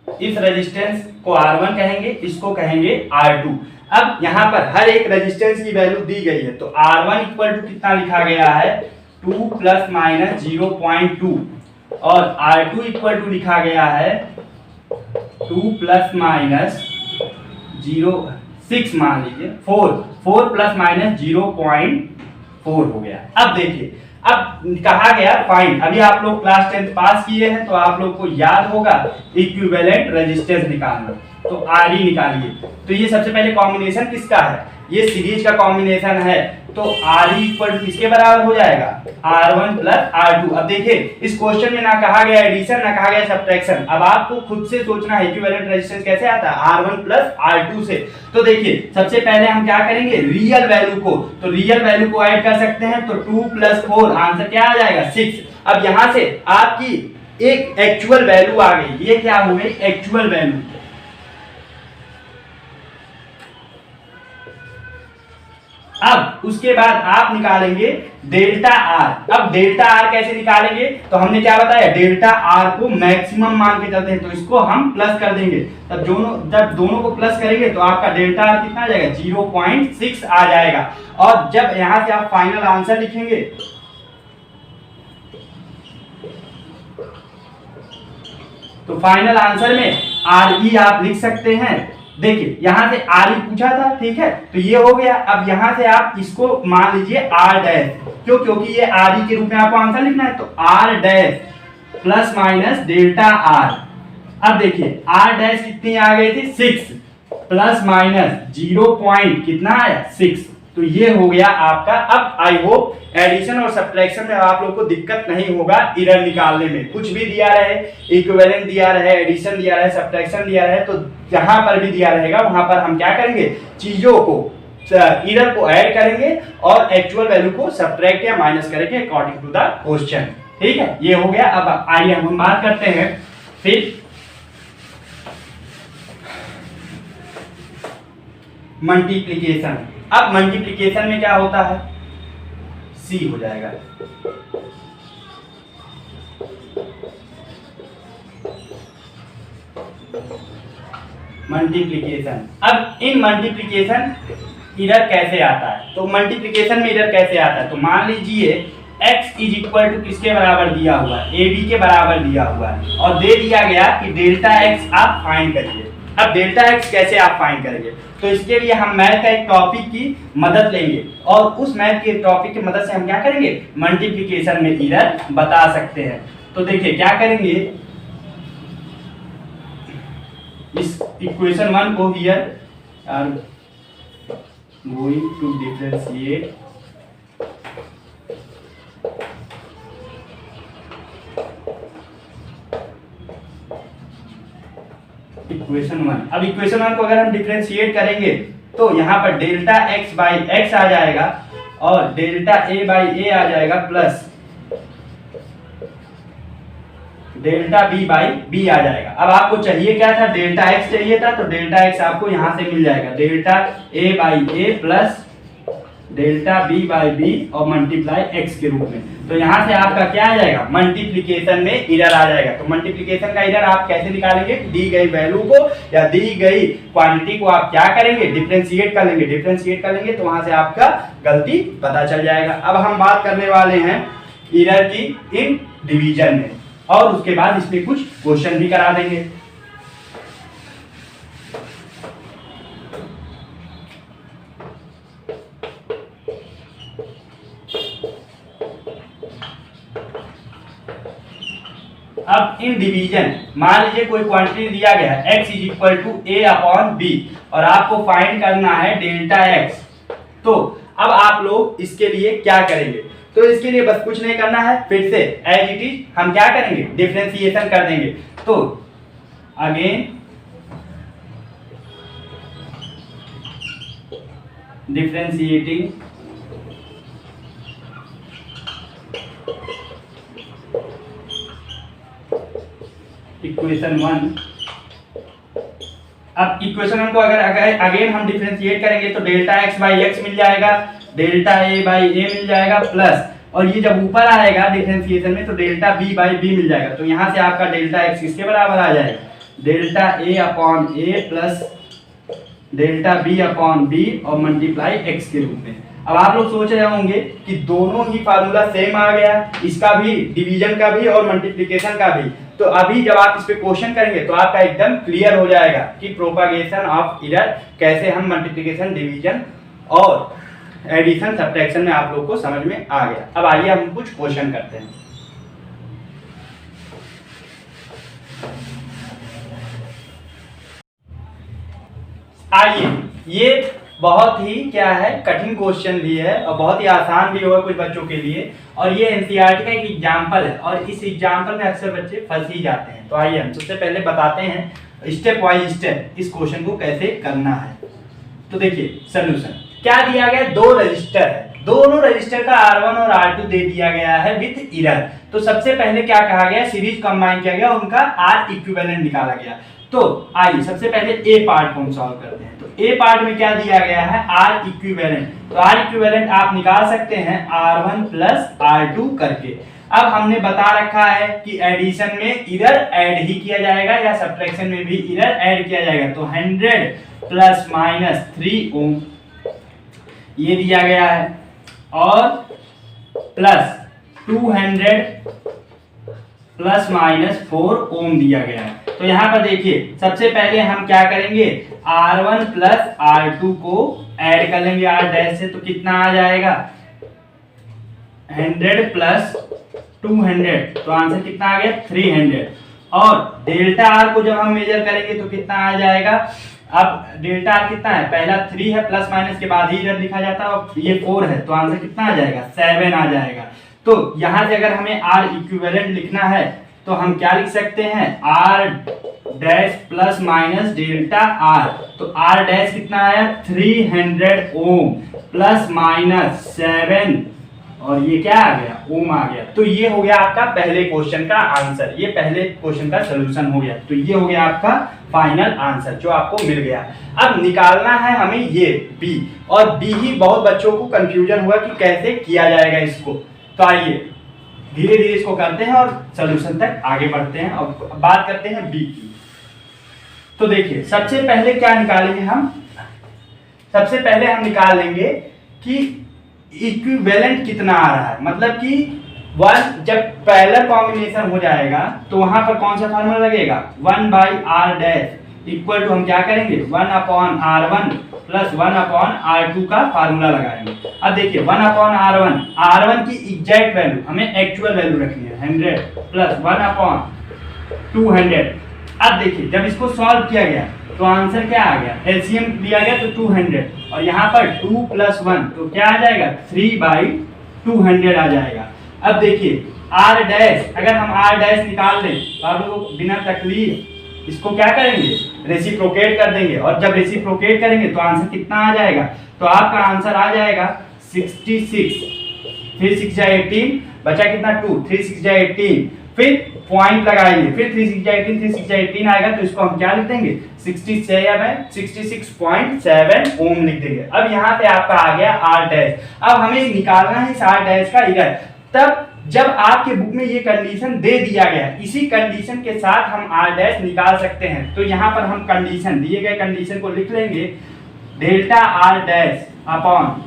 इस रेजिस्टेंस को R1 कहेंगे, इसको कहेंगे R2। अब यहाँ पर हर एक रेजिस्टेंस की वैल्यू दी गई है, तो R1 इक्वल टू कितना लिखा गया है, 2 प्लस माइनस 0.2, और R2 इक्वल टू लिखा गया है 2 प्लस माइनस 0.6 मान लीजिए, 4 प्लस माइनस 0.4 हो गया। अब देखिए, अब कहा गया फाइंड, अभी आप लोग क्लास 10th पास किए हैं तो आप लोग को याद होगा इक्विवेलेंट रेजिस्टेंस निकालना, तो RE निकालिए। तो ये सबसे पहले कॉम्बिनेशन किसका है, ये सीरीज का कॉम्बिनेशन है, तो RE इक्वल टू किसके बराबर हो जाएगा, R1 प्लस R2। अब देखिए इस क्वेश्चन में ना कहा गया एडिशन ना कहा गया सब्ट्रैक्शन, अब आपको खुद से सोचना है इक्विवेलेंट रेजिस्टेंस कैसे आता है, R1 प्लस R2 से। तो देखिए सबसे पहले हम क्या करेंगे, रियल वैल्यू को, तो रियल वैल्यू को ऐड कर सकते हैं, तो 2 प्लस 4 आंसर क्या आ जाएगा, 6। अब यहां से आपकी एक एक्चुअल वैल्यू आ गई, ये क्या हो गई, एक्चुअल वैल्यू। अब उसके बाद आप निकालेंगे डेल्टा आर। अब डेल्टा आर कैसे निकालेंगे, तो हमने क्या बताया, डेल्टा आर को मैक्सिमम मान के चलते हैं, तो इसको हम प्लस कर देंगे। जब दोनों को प्लस करेंगे तो आपका डेल्टा आर कितना आ जाएगा, 0.6 आ जाएगा। और जब यहां से आप फाइनल आंसर लिखेंगे तो फाइनल आंसर में आर ई आप लिख सकते हैं। देखिए यहां से आर ई पूछा था, ठीक है, तो ये हो गया। अब यहां से आप इसको मान लीजिए आर डैश, क्योंकि ये आर ई के रूप में आपको आंसर लिखना है, तो R dash plus minus delta R. अब देखिए आर डैश कितनी आ गई थी, 6 प्लस माइनस 0 पॉइंट कितना आया, 6। तो ये हो गया आपका। अब आई होप एडिशन और सब्ट्रैक्शन में आप लोग को दिक्कत नहीं होगा एरर निकालने में। कुछ भी दिया रहे, इक्विवेलेंट दिया रहे, एडिशन दिया रहे, सब्ट्रैक्शन दिया रहे, तो जहां पर भी दिया रहेगा वहां पर हम क्या करेंगे, चीजों को एरर को ऐड करेंगे और एक्चुअल वैल्यू को सब्ट्रैक्ट या माइनस करेंगे अकॉर्डिंग टू द क्वेश्चन। ठीक है, ये हो गया। अब आइए हम बात करते हैं फिर मल्टीप्लिकेशन। अब मल्टीप्लिकेशन में क्या होता है, सी हो जाएगा। मल्टीप्लिकेशन। अब इन मल्टीप्लिकेशन एरर कैसे आता है, तो मल्टीप्लिकेशन में एरर कैसे आता है, तो मान लीजिए x इज इक्वल टू किसके बराबर दिया हुआ है, ए बी के बराबर दिया हुआ है, और दे दिया गया कि डेल्टा x आप फाइंड करिए। अब डेल्टा x कैसे आप फाइंड करेंगे, तो इसके लिए हम मैथ का एक टॉपिक की मदद लेंगे और उस मैथ के टॉपिक की मदद से हम क्या करेंगे, मल्टीप्लिकेशन में एरर बता सकते हैं। तो देखिए क्या करेंगे, इस इक्वेशन 1 को here are going to differentiate equation 1। अब इक्वेशन 1 को अगर हम डिफरेंशिएट करेंगे तो यहाँ पर डेल्टा x बाई एक्स आ जाएगा और डेल्टा a बाई ए आ जाएगा plus delta b by b आ जाएगा। अब आपको चाहिए क्या था, डेल्टा x चाहिए था, तो डेल्टा x आपको यहाँ से मिल जाएगा, delta a by A plus delta b by b और मल्टीप्लाई x के रूप में। तो यहाँ से आपका क्या आ जाएगा, मल्टीप्लिकेशन में एरर आ जाएगा। तो मल्टीप्लिकेशन का एरर आप कैसे निकालेंगे, दी गई वैल्यू को या दी गई क्वांटिटी को आप क्या करेंगे, डिफरेंशिएट कर लेंगे। डिफरेंशिएट कर लेंगे तो वहां से आपका गलती पता चल जाएगा। अब हम बात करने वाले हैं एरर की इन डिवीजन में, और उसके बाद इस पे कुछ क्वेश्चन भी करा देंगे। अब इन डिवीजन मान लीजिए कोई क्वांटिटी दिया गया है x is equal to a upon b और आपको फाइंड करना है डेल्टा x। तो अब आप लोग इसके लिए क्या करेंगे, तो इसके लिए बस कुछ नहीं करना है, फिर से एज इट इज हम क्या करेंगे, डिफरेंशिएशन कर देंगे। तो अगेन डिफरेंशिएटिंग इक्वेशन 1। अब इक्वेशन 1 को अगर अगेन हम डिफरेंशिएट करेंगे तो डेल्टा x बाई एक्स मिल जाएगा, डेल्टा a बाई ए मिल जाएगा प्लस, और ये जब ऊपर आएगा डिफरेंशिएशन में तो डेल्टा b बाई b मिल जाएगा। तो यहाँ से आपका डेल्टा x किसके बराबर आ जाएगा, delta a upon A plus delta b upon b और मल्टीप्लाई x के रूप में। अब आप लोग सोच रहे होंगे कि दोनों ही फार्मूला सेम आ गया, इसका भी, डिवीजन का भी और मल्टीप्लिकेशन का भी। तो अभी जब आप इस पे क्वेश्चन करेंगे तो आपका एकदम क्लियर हो जाएगा कि प्रोपागेशन ऑफ एरर कैसे हम मल्टीप्लिकेशन, डिवीजन और एडिशन, सब्ट्रैक्शन में आप लोग को समझ में आ गया। अब आइए हम कुछ क्वेश्चन करते हैं। आइए, ये बहुत ही क्या है, कठिन क्वेश्चन भी है और बहुत ही आसान भी होगा कुछ बच्चों के लिए, और ये एनसीईआरटी का एक एग्जाम्पल है और इस एग्जाम्पल में अक्सर बच्चे फंस ही जाते हैं। तो आइए हम सबसे पहले बताते हैं स्टेप बाय स्टेप इस क्वेश्चन को कैसे करना है। तो देखिए सॉल्यूशन क्या दिया गया, दो रजिस्टर है, दोनों रजिस्टर का R1 और R2 दे दिया गया है विथ एरर। तो सबसे पहले क्या कहा गया, सीरीज कंबाइन किया गया, उनका R इक्विवेलेंट निकाला गया। तो आइए सबसे पहले ए पार्ट को हम सॉल्व करते हैं। तो ए पार्ट में क्या दिया गया है, आर इक्विवेलेंट। तो आर इक्विवेलेंट आप निकाल सकते हैं R1 प्लस R2 करके। अब हमने बता रखा है कि एडिशन में इधर ऐड ही किया जाएगा या सब्ट्रैक्शन में भी इधर ऐड किया जाएगा। तो 100 प्लस माइनस 3 ओम ये दिया गया है और प्लस 200 प्लस माइनस 4 ओम दिया गया है। तो यहाँ पर देखिए सबसे पहले हम क्या करेंगे, R1 प्लस R2 को ऐड कर लेंगे R डैश से। तो कितना आ जाएगा, 100 प्लस 200, तो आंसर कितना आ गया, 300। और डेल्टा आर को जब हम मेजर करेंगे तो कितना आ जाएगा, अब डेल्टा आर कितना है, पहला 3 है, प्लस माइनस के बाद ही इधर लिखा जाता है, और ये 4 है, तो आंसर कितना आ जाएगा, 7 आ जाएगा। तो यहां से अगर हमें आर इक्विवेलेंट लिखना है तो हम क्या लिख सकते हैं, R dash plus minus delta R. तो आर डैश कितना आया, 300 ओम प्लस माइनस 7 और ये क्या आ गया, ओम आ गया। तो ये हो गया आपका पहले क्वेश्चन का आंसर, ये पहले क्वेश्चन का सलूशन हो गया। तो ये हो गया आपका फाइनल आंसर जो आपको मिल गया। अब निकालना है हमें ये बी, और बी ही बहुत बच्चों को कंफ्यूजन हुआ कि कैसे किया जाएगा इसको। तो आइए धीरे धीरे इसको करते हैं और सलूशन तक आगे बढ़ते हैं और बात करते हैं बी की। तो देखिए सबसे पहले क्या निकालेंगे हम, सबसे पहले हम निकाल लेंगे कि इक्विवेलेंट कितना आ रहा है, मतलब कि 1 जब पैरेलल कॉम्बिनेशन हो जाएगा तो वहां पर कौन सा फार्मूला लगेगा, 1/r डैश इक्वल टू हम क्या करेंगे, 1/r1 प्लस 1/r2 का फार्मूला लगाएंगे। अब देखिए 1/r1 की एग्जैक्ट वैल्यू हमें एक्चुअल वैल्यू रखनी है, 100 प्लस 1/200। अब देखिए जब इसको सॉल्व किया गया तो आंसर क्या आ गया, एलसीएम लिया गया तो 200, और यहाँ पर 2 प्लस 1 तो क्या आ जाएगा, 3/200 आ जाएगा। अब देखिए आर डैश, अगर हम आर डैश निकाल लें तो आप लोग बिना तकलीफ इसको क्या करेंगे, रेसिप्रोकेट कर देंगे, और जब रेसिप्रोकेट करेंगे तो आंसर कितना आ जाएगा, तो आपका आंसर आ जाएगा 66। फिर 6 जाए 18, बचा कितना 2, 3 6 जाए 18, फिर पॉइंट लगाएंगे, फिर 3 6 जाए 18, 3 6 जाए 18 आएगा, तो इसको हम क्या लिख देंगे, 66.7 ओम लिख देंगे। अब यहाँ पे आपका आ गया आर डैश। अब हमें निकालना है इस आर डैश का इधर, तब जब आपके बुक में ये कंडीशन दे दिया गया, इसी कंडीशन के साथ हम आर डैश निकाल सकते हैं। तो यहाँ पर हम कंडीशन दिए गए कंडीशन को लिख लेंगे, delta R dash upon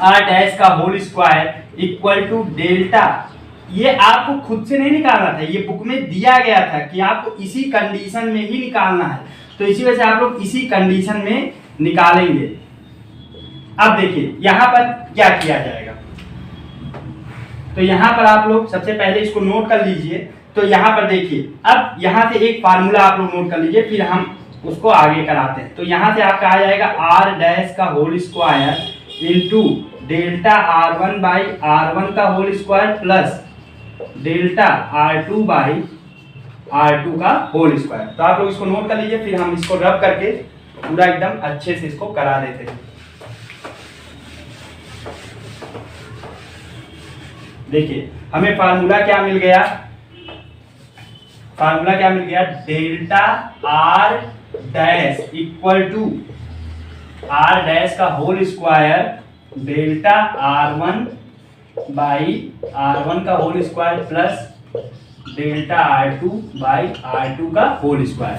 R dash का whole square equal to delta, ये आपको खुद से नहीं निकालना था, ये बुक में दिया गया था कि आपको इसी कंडीशन में ही निकालना है, तो इसी वजह से आप लोग इसी कंडीशन में निकालेंगे। अब देखिए यहाँ पर क्या किया जाएगा, तो यहाँ पर आप लोग सबसे पहले इसको नोट कर लीजिए। तो यहाँ पर देखिए अब यहाँ से एक फार्मूला आप लोग नोट कर लीजिए, फिर हम उसको आगे कराते हैं। तो यहाँ से आपका आ जाएगा आर डैश का whole square into delta R1/R1 का whole square plus delta R2/R2 का होल स्क्वायर। तो आप लोग इसको नोट कर लीजिए, फिर हम इसको रब करके पूरा एकदम अच्छे से इसको करा देते हैं। देखिए हमें फार्मूला क्या मिल गया, फार्मूला क्या मिल गया, delta R dash equal to R dash का होल स्क्वायर डेल्टा R1/R1 का whole square plus delta R2/R2 का होल स्क्वायर।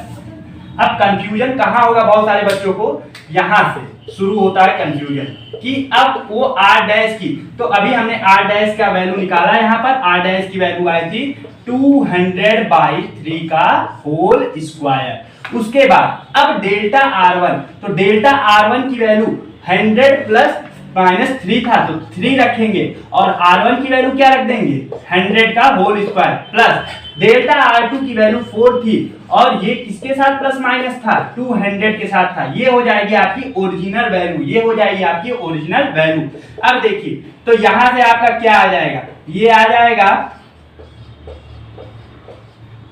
अब कंफ्यूजन कहाँ होगा बहुत सारे बच्चों को, यहाँ से शुरू होता है कंफ्यूजन कि अब वो आर डैश की, तो अभी हमने आर डैश का वैल्यू निकाला, यहाँ पर आर डैश की वैल्यू आई थी 200/3 का होल स्क्वायर। उसके बाद अब डेल्टा R1, तो डेल्टा R1 की वैल्यू 100 प्लस माइनस 3 था, तो 3 रखेंगे, और R1 की वैल्यू क्या रख देंगे, 100 का whole square plus delta R2 की वैल्यू 4 थी, और ये किसके साथ प्लस माइनस था, 200 के साथ था। ये हो जाएगी आपकी ओरिजिनल वैल्यू, ये हो जाएगी आपकी ओरिजिनल वैल्यू। अब देखिए तो यहां से आपका क्या आ जाएगा, ये आ जाएगा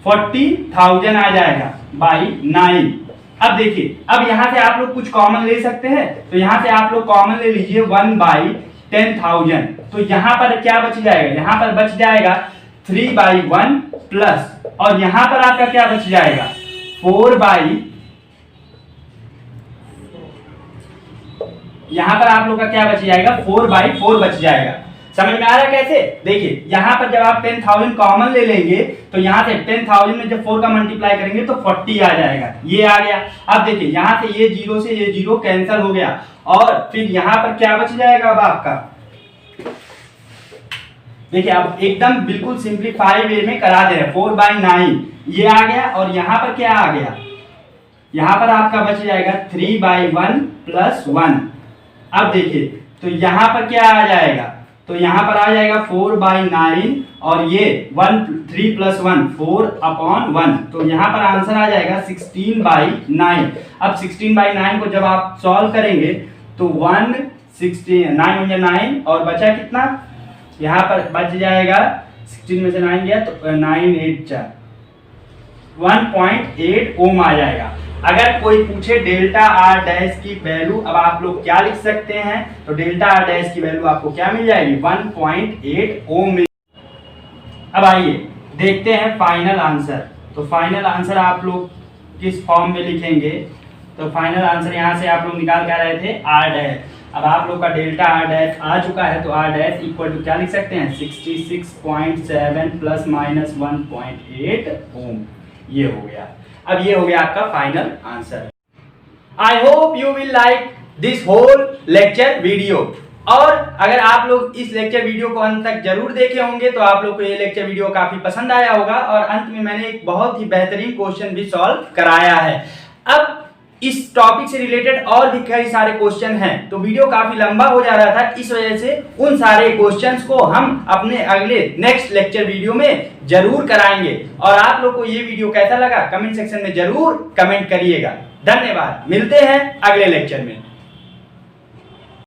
40,000 आ जाएगा बाई 9। अब देखिए अब यहां से आप लोग कुछ कॉमन ले सकते हैं, तो यहां से आप लोग कॉमन ले लीजिए 1/10,000। तो यहां पर क्या बच जाएगा, यहां पर बच जाएगा 3/1 प्लस, और यहां पर आपका क्या बच जाएगा 4/, यहाँ पर आप लोग का क्या बच जाएगा 4/4 बच जाएगा। समझ में आ रहा है कैसे? देखिए यहाँ पर जब आप 10,000 कॉमन ले लेंगे तो यहाँ से 10,000 में जब 4 का मल्टीप्लाई करेंगे तो 40 आ जाएगा, ये आ गया। अब देखिए यहाँ से ये 0 से ये 0 कैंसिल हो गया और फिर यहाँ पर क्या बच जाएगा अब आपका, देखिए अब एकदम बिल्कुल सिंपलीफाई वे में करा दे रहे हैं। 4/9 ये आ गया और यहाँ पर क्या आ गया, यहाँ पर आपका बच जाएगा 3/1 + 1। अब देखिए तो यहाँ पर क्या आ जाएगा, तो यहाँ पर आ जाएगा 4/9 और ये 3 + 1 4/1, तो यहाँ पर आंसर आ जाएगा 16/9। अब 16/9 को जब आप सॉल्व करेंगे तो 9 9 और बचा कितना, यहाँ पर बच जाएगा 16 में से 9 गया तो 9 8 4 1.8 ओम आ जाएगा। अगर कोई पूछे डेल्टा आर डैश की वैल्यू, अब आप लोग क्या लिख सकते हैं, तो डेल्टा आर डैश की वैल्यू आपको क्या मिल जाएगी 1.8 ओम मिल। अब आइए देखते हैं फाइनल आंसर। तो फाइनल आंसर आप लोग किस फॉर्म में लिखेंगे, तो फाइनल आंसर यहाँ से आप लोग निकाल कर रहे थे आर डैश। अब आप लोग का डेल्टा आर डैश आ चुका है तो आर डैश इक्वल टू क्या लिख सकते हैं 66.7 ± 1.8 ओम, ये हो गया। अब ये हो गया आपका final answer. I hope you will like this whole lecture video, और अगर आप लोग इस लेक्चर वीडियो को अंत तक जरूर देखे होंगे तो आप लोग को ये लेक्चर वीडियो काफी पसंद आया होगा और अंत में मैंने एक बहुत ही बेहतरीन क्वेश्चन भी सॉल्व कराया है। अब इस टॉपिक से रिलेटेड और भी कई सारे क्वेश्चन हैं, तो वीडियो काफी लंबा हो जा रहा था, इस वजह से उन सारे क्वेश्चंस को हम अपने अगले नेक्स्ट लेक्चर वीडियो में जरूर कराएंगे। और आप लोग को ये वीडियो कैसा लगा कमेंट सेक्शन में जरूर कमेंट करिएगा। धन्यवाद, मिलते हैं अगले लेक्चर में।